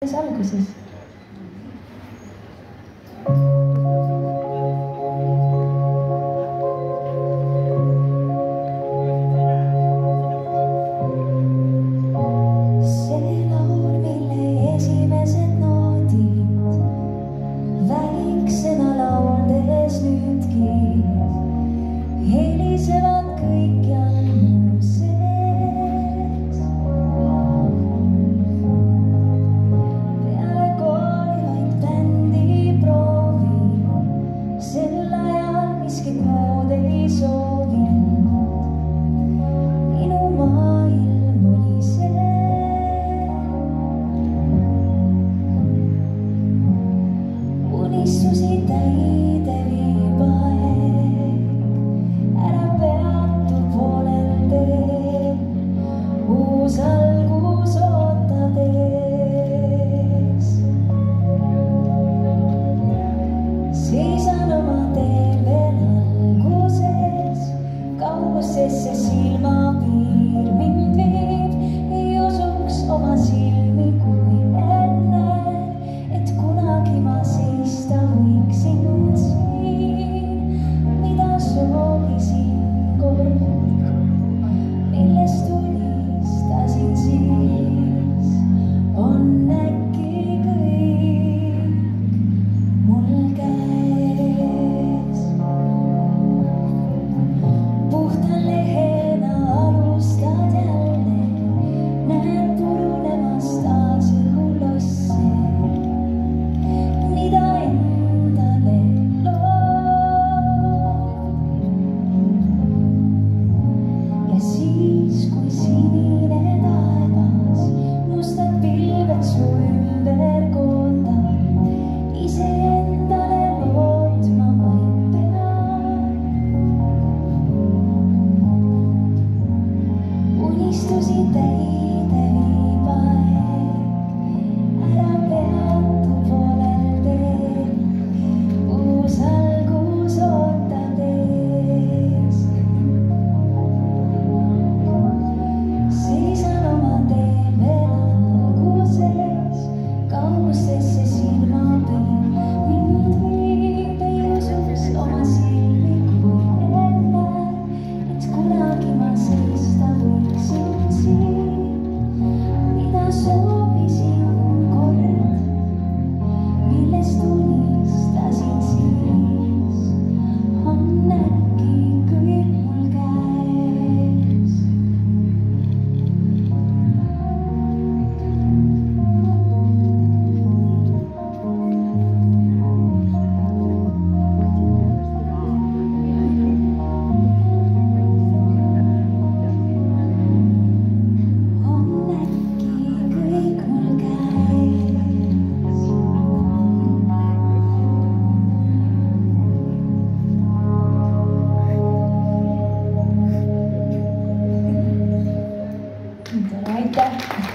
alguses. See laul, mille esimesed noodid väiksena lauldes nüüdki helisevad kõikjal mu sees. Peale kooli vaid bändi proovin, sel ajal miski muud ei soovinud. Minu maailm oli see. Unistusi täide viib aeg, ära peatu poolel teel, uus algus ootab ees. Seisan oma teel veel alguses, kaugusesse silmapiir mind viib, ei usuks oma silmi, kui enne, et kunagi ma seista võiksin siin, mida soovisin kord, millest unistasin siis, on äkki